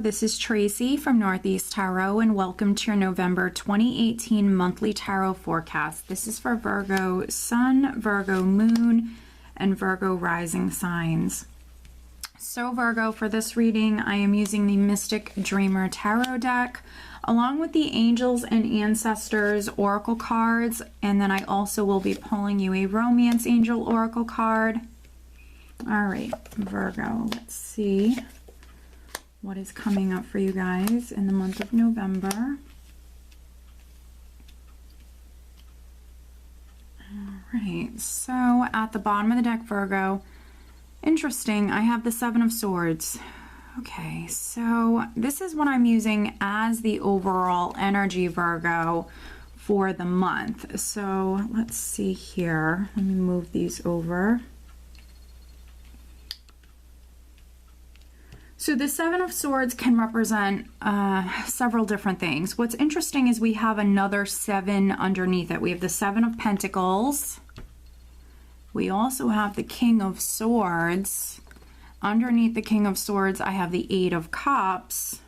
this is Tracy from Northeast Tarot, and welcome to your November 2018 monthly tarot forecast. This is for Virgo Sun, Virgo Moon, and Virgo Rising signs. So Virgo, for this reading, I am using the Mystic Dreamer Tarot deck, along with the Angels and Ancestors Oracle cards, and then I also will be pulling you a Romance Angel Oracle card. All right, Virgo, let's see what is coming up for you guys in the month of November. All right, so at the bottom of the deck, Virgo, interesting, I have the Seven of Swords. Okay, so this is what I'm using as the overall energy, Virgo, for the month. So let's see here. Let me move these over. So the Seven of Swords can represent several different things. What's interesting is we have another seven underneath it. We have the Seven of Pentacles. We also have the King of Swords. Underneath the King of Swords, I have the Eight of Cups.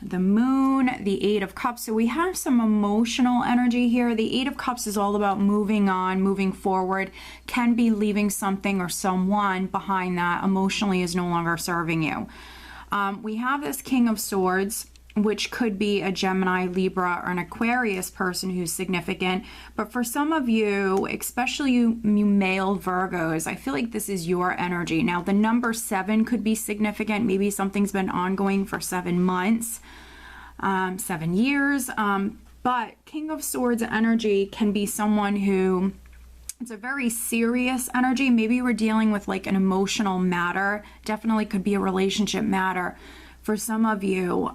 The Moon, the Eight of Cups. So we have some emotional energy here. The Eight of Cups is all about moving on, moving forward. Can be leaving something or someone behind that emotionally is no longer serving you. We have this King of Swords, which could be a Gemini, Libra, or an Aquarius person who's significant. But for some of you, especially you male Virgos, I feel like this is your energy. Now, the number 7 could be significant. Maybe something's been ongoing for 7 months, 7 years. But King of Swords energy can be someone who, it's a very serious energy. Maybe we're dealing with like an emotional matter. Definitely could be a relationship matter. For some of you,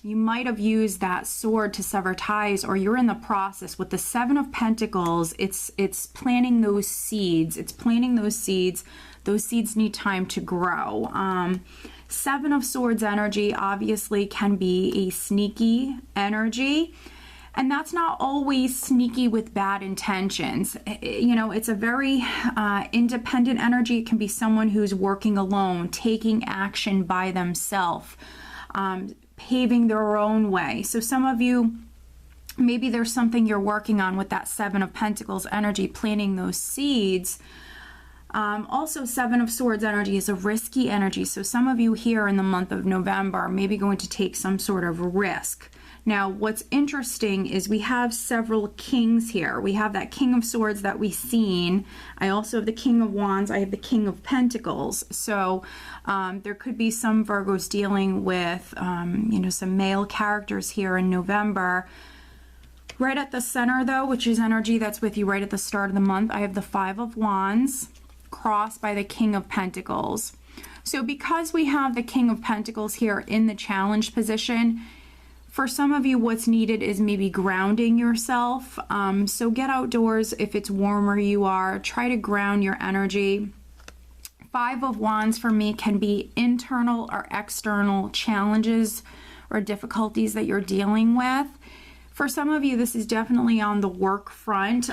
you might have used that sword to sever ties, or you're in the process. With the Seven of Pentacles, it's planting those seeds. It's planting those seeds. Those seeds need time to grow. Seven of Swords energy obviously can be a sneaky energy. And that's not always sneaky with bad intentions. You know, it's a very independent energy. It can be someone who's working alone, taking action by themselves, paving their own way. So some of you, maybe there's something you're working on with that Seven of Pentacles energy, planting those seeds. Also, Seven of Swords energy is a risky energy. So some of you here in the month of November are maybe going to take some sort of risk. Now, what's interesting is we have several kings here. We have that King of Swords that we've seen. I also have the King of Wands. I have the King of Pentacles. So there could be some Virgos dealing with, you know, some male characters here in November. Right at the center, though, which is energy that's with you right at the start of the month, I have the Five of Wands crossed by the King of Pentacles. So because we have the King of Pentacles here in the challenge position, for some of you, what's needed is maybe grounding yourself. So get outdoors if it's warmer you are. Try to ground your energy. Five of Wands for me can be internal or external challenges or difficulties that you're dealing with. For some of you, this is definitely on the work front.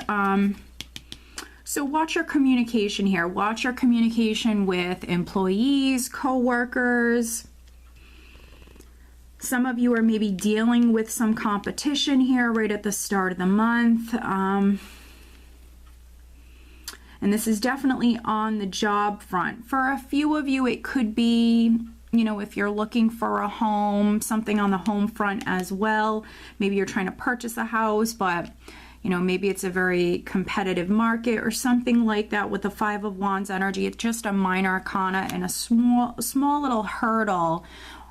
So watch your communication here. Watch your communication with employees, co-workers. Some of you are maybe dealing with some competition here right at the start of the month. And this is definitely on the job front. For a few of you, it could be, you know, if you're looking for a home, something on the home front as well. Maybe you're trying to purchase a house, but, you know, maybe it's a very competitive market or something like that with the Five of Wands energy. It's just a minor arcana and a small little hurdle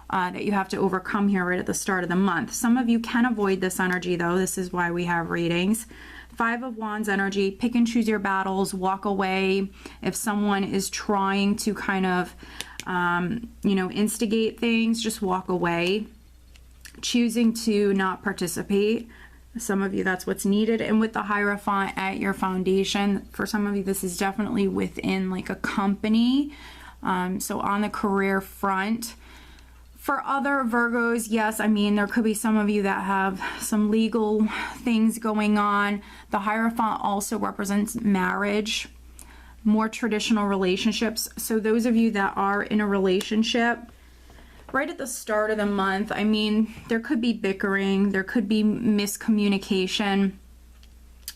that you have to overcome here right at the start of the month. Some of you can avoid this energy, though. This is why we have readings. Five of Wands energy, pick and choose your battles, walk away. If someone is trying to kind of, you know, instigate things, just walk away. Choosing to not participate. Some of you, that's what's needed. And with the Hierophant at your foundation, for some of you, this is definitely within like a company. So on the career front. For other Virgos, yes, I mean, there could be some of you that have some legal things going on. The Hierophant also represents marriage. more traditional relationships. So those of you that are in a relationship, right at the start of the month, I mean, there could be bickering, there could be miscommunication,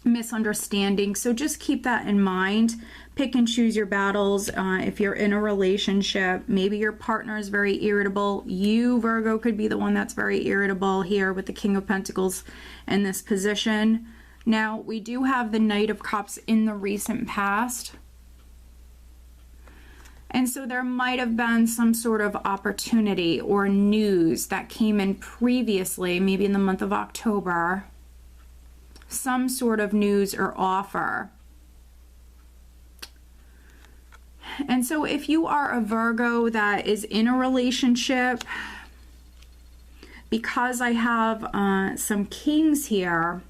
misunderstanding. So just keep that in mind. Pick and choose your battles. If you're in a relationship, maybe your partner is very irritable. You, Virgo, could be the one that's very irritable here with the King of Pentacles in this position. Now, we do have the Knight of Cups in the recent past. And so there might have been some sort of opportunity or news that came in previously, maybe in the month of October, some sort of news or offer. And so if you are a Virgo that is in a relationship, because I have some kings here,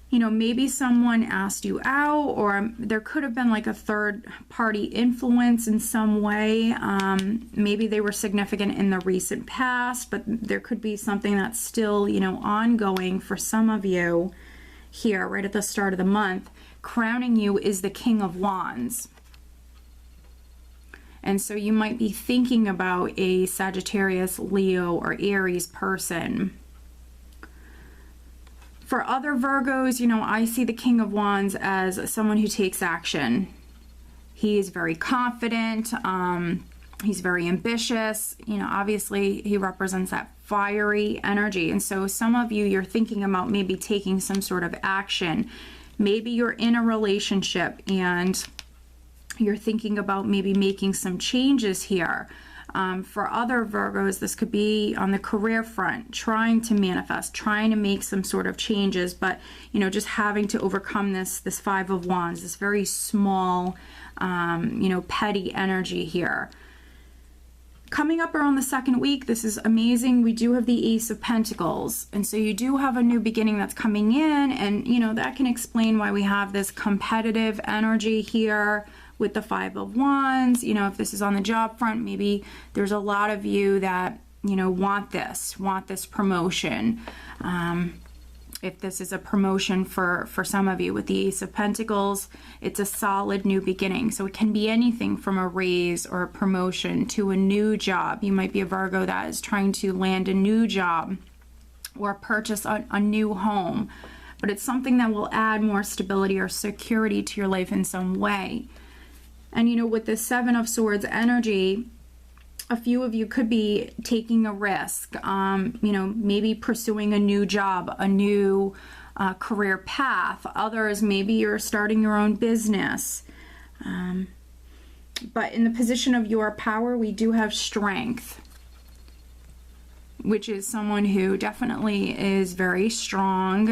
you know, maybe someone asked you out, or there could have been like a third party influence in some way. Maybe they were significant in the recent past, but there could be something that's still, you know, ongoing for some of you here right at the start of the month. Crowning you is the King of Wands. And so you might be thinking about a Sagittarius, Leo, or Aries person. For other Virgos, you know, I see the King of Wands as someone who takes action. He is very confident. He's very ambitious. You know, obviously he represents that fiery energy. And so some of you, you're thinking about maybe taking some sort of action. Maybe you're in a relationship and you're thinking about maybe making some changes here. For other Virgos, this could be on the career front, trying to manifest, trying to make some sort of changes, but, you know, just having to overcome this Five of Wands, this very small, you know, petty energy here. Coming up around the second week, this is amazing. We do have the Ace of Pentacles. And so you do have a new beginning that's coming in. And, you know, that can explain why we have this competitive energy here with the Five of Wands. You know, if this is on the job front, maybe there's a lot of you that, you know, want this promotion. If this is a promotion for some of you with the Ace of Pentacles, it's a solid new beginning. So it can be anything from a raise or a promotion to a new job. You might be a Virgo that is trying to land a new job or purchase a new home, but it's something that will add more stability or security to your life in some way. And, you know, with the Seven of Swords energy, a few of you could be taking a risk, you know, maybe pursuing a new job, a new career path. Others, maybe you're starting your own business. But in the position of your power, we do have Strength, which is someone who definitely is very strong,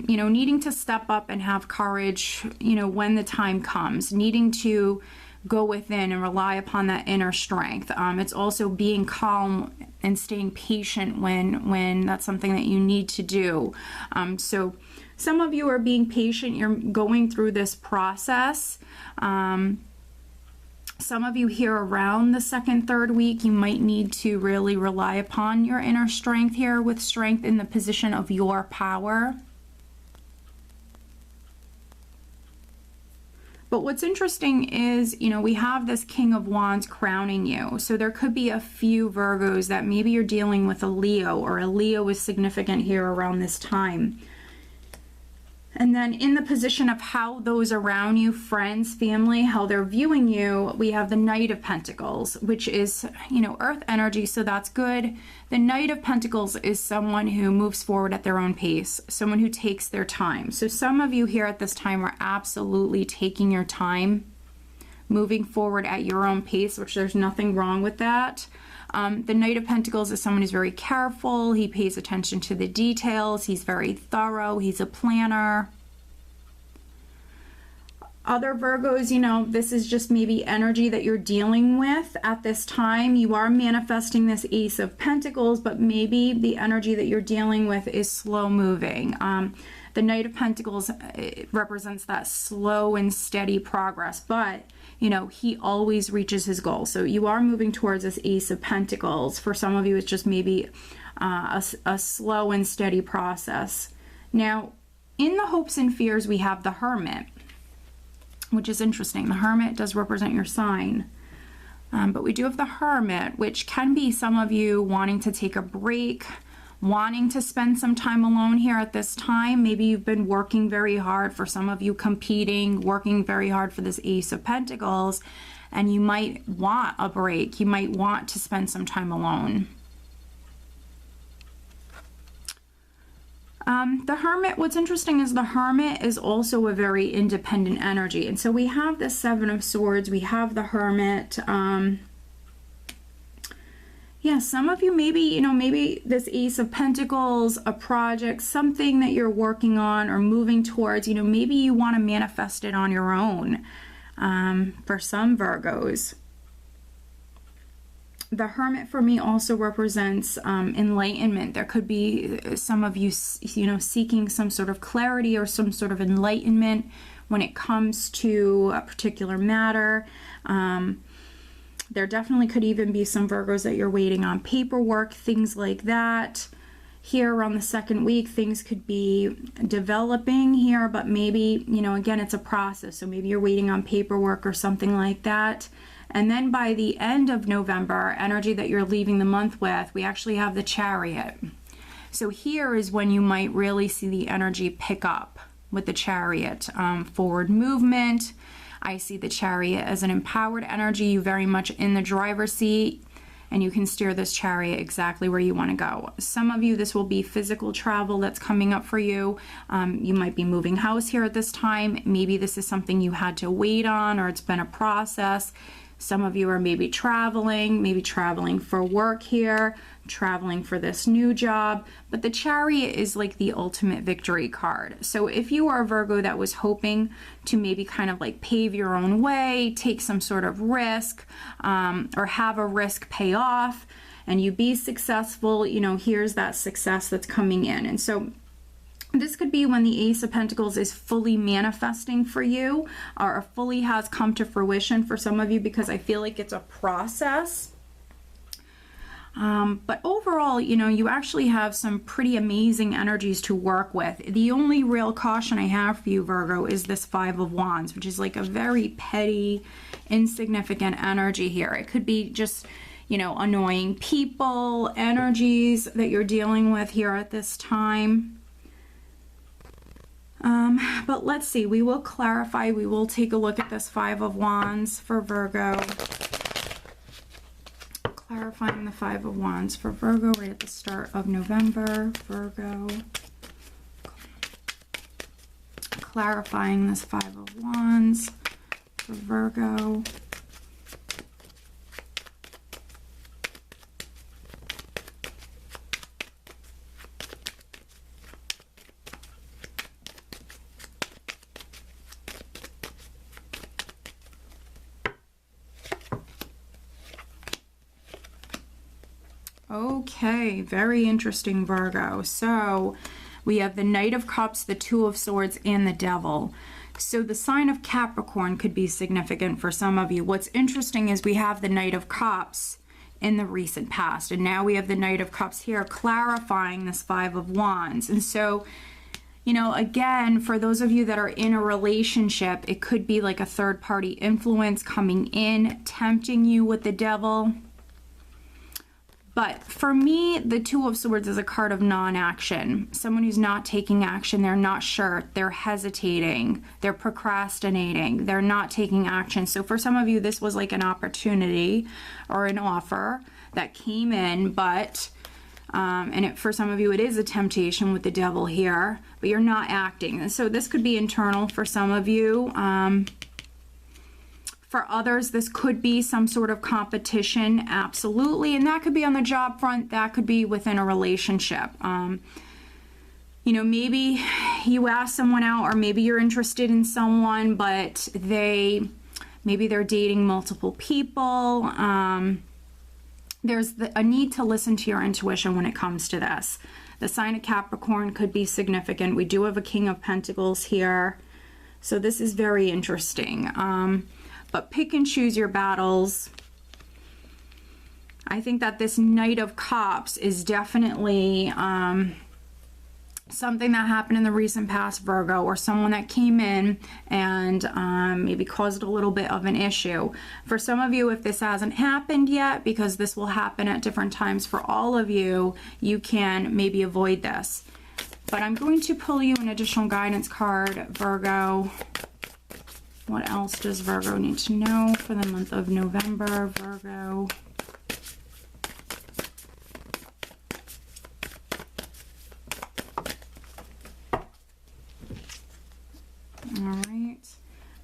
you know, needing to step up and have courage, you know, when the time comes, needing to go within and rely upon that inner strength. It's also being calm and staying patient when that's something that you need to do. So some of you are being patient. You're going through this process. Some of you here around the second, third week, you might need to really rely upon your inner strength here, with Strength in the position of your power. But what's interesting is, you know, we have this King of Wands crowning you. So there could be a few Virgos that maybe you're dealing with a Leo, or a Leo is significant here around this time. And then in the position of how those around you, friends, family, how they're viewing you, we have the Knight of Pentacles, which is, you know, earth energy, so that's good. The Knight of Pentacles is someone who moves forward at their own pace, someone who takes their time. So some of you here at this time are absolutely taking your time, moving forward at your own pace, which there's nothing wrong with that. The Knight of Pentacles is someone who's very careful. He pays attention to the details. He's very thorough. He's a planner. Other Virgos, you know, this is just maybe energy that you're dealing with at this time. You are manifesting this Ace of Pentacles, but maybe the energy that you're dealing with is slow moving. The Knight of Pentacles represents that slow and steady progress, but you know, he always reaches his goal. So you are moving towards this Ace of Pentacles. For some of you, it's just maybe a slow and steady process. Now, in the hopes and fears, we have the Hermit. which is interesting. The Hermit does represent your sign. But we do have the Hermit, which can be some of you wanting to take a break, wanting to spend some time alone here at this time. Maybe you've been working very hard, for some of you competing, working very hard for this Ace of Pentacles, and you might want a break. You might want to spend some time alone. The Hermit, what's interesting is the Hermit is also a very independent energy. And so we have the Seven of Swords, we have the Hermit. Yeah, some of you maybe, you know, maybe this Ace of Pentacles, a project, something that you're working on or moving towards, you know, maybe you want to manifest it on your own, for some Virgos. The Hermit for me also represents enlightenment. There could be some of you, you know, seeking some sort of clarity or some sort of enlightenment when it comes to a particular matter. There definitely could even be some Virgos that you're waiting on paperwork, things like that. Here around the second week, things could be developing here, but maybe, you know, again, it's a process. So maybe you're waiting on paperwork or something like that. And then by the end of November, energy that you're leaving the month with, we actually have the Chariot. So here is when you might really see the energy pick up with the Chariot. Forward movement. I see the Chariot as an empowered energy. You very much in the driver's seat, and you can steer this Chariot exactly where you want to go. Some of you, this will be physical travel that's coming up for you. You might be moving house here at this time. Maybe this is something you had to wait on, or it's been a process. Some of you are maybe traveling for work here, traveling for this new job. But the Chariot is like the ultimate victory card. So if you are a Virgo that was hoping to maybe kind of like pave your own way, take some sort of risk, or have a risk pay off, and you be successful, you know, here's that success that's coming in. And so this could be when the Ace of Pentacles is fully manifesting for you, or fully has come to fruition for some of you, because I feel like it's a process. But overall, you know, you actually have some pretty amazing energies to work with. The only real caution I have for you, Virgo, is this Five of Wands, which is like a very petty, insignificant energy here. It could be just, you know, annoying people, energies that you're dealing with here at this time. But let's see, we will clarify, we will take a look at this Five of Wands for Virgo. Clarifying the Five of Wands for Virgo right at the start of November, Virgo. Clarifying this Five of Wands for Virgo. Okay, very interesting, Virgo. So we have the Knight of Cups, the Two of Swords, and the Devil. So the sign of Capricorn could be significant for some of you. What's interesting is we have the Knight of Cups in the recent past, and now we have the Knight of Cups here clarifying this Five of Wands. And so, you know, again, for those of you that are in a relationship, it could be like a third-party influence coming in, tempting you with the Devil. But for me, the Two of Swords is a card of non-action. Someone who's not taking action, they're not sure, they're hesitating, they're procrastinating, they're not taking action. So for some of you, this was like an opportunity or an offer that came in, but, for some of you, it is a temptation with the Devil here, but you're not acting. And so this could be internal for some of you. For others, this could be some sort of competition, absolutely. And that could be on the job front, that could be within a relationship. You know, maybe you ask someone out, or maybe you're interested in someone, but maybe they're dating multiple people. There's a need to listen to your intuition when it comes to this. The sign of Capricorn could be significant. We do have a King of Pentacles here. So this is very interesting. But pick and choose your battles. I think that this Knight of Cups is definitely something that happened in the recent past, Virgo, or someone that came in and maybe caused a little bit of an issue. For some of you, if this hasn't happened yet, because this will happen at different times for all of you, you can maybe avoid this. But I'm going to pull you an additional guidance card, Virgo. What else does Virgo need to know for the month of November, Virgo?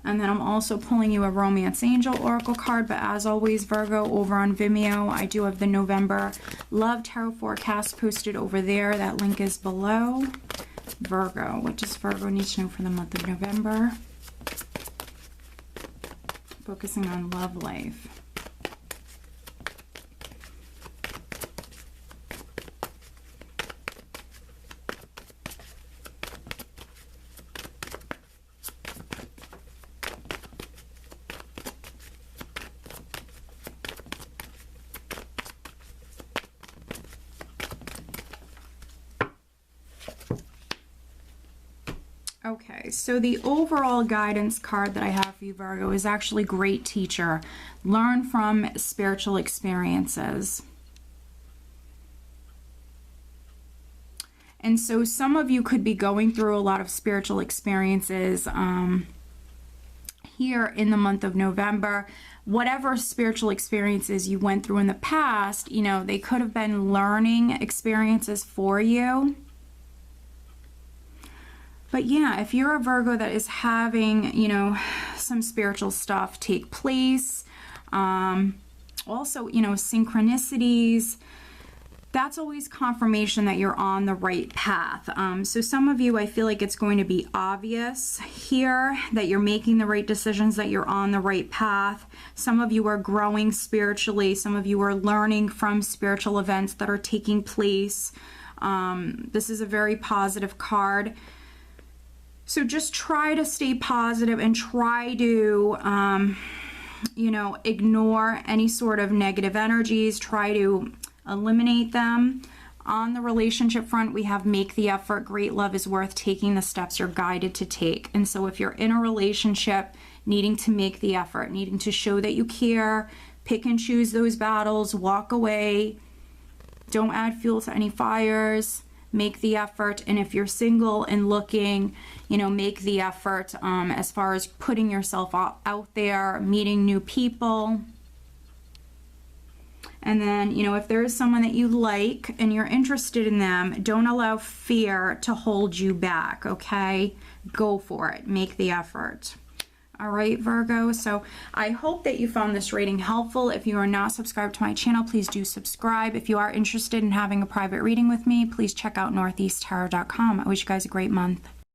And then I'm also pulling you a Romance Angel Oracle card, but as always, Virgo, over on Vimeo, I do have the November Love Tarot Forecast posted over there. That link is below. Virgo, what does Virgo need to know for the month of November? Focusing on love life. Okay, so the overall guidance card that I have for you, Virgo, is actually Great Teacher. Learn from spiritual experiences. And so some of you could be going through a lot of spiritual experiences here in the month of November. Whatever spiritual experiences you went through in the past, you know, they could have been learning experiences for you. But yeah, if you're a Virgo that is having, you know, some spiritual stuff take place, also, you know, synchronicities, that's always confirmation that you're on the right path. So some of you, I feel like it's going to be obvious here that you're making the right decisions, that you're on the right path. Some of you are growing spiritually. Some of you are learning from spiritual events that are taking place. This is a very positive card. So just try to stay positive and try to, you know, ignore any sort of negative energies. Try to eliminate them. On the relationship front, we have make the effort. Great love is worth taking the steps you're guided to take. And so if you're in a relationship, needing to make the effort, needing to show that you care, pick and choose those battles, walk away, don't add fuel to any fires. Make the effort. And if you're single and looking, you know, make the effort as far as putting yourself out there, meeting new people. And then, you know, if there is someone that you like and you're interested in them, don't allow fear to hold you back, okay? Go for it. Make the effort. All right, Virgo, so I hope that you found this reading helpful. If you are not subscribed to my channel, please do subscribe. If you are interested in having a private reading with me, please check out northeasttarot.com. I wish you guys a great month.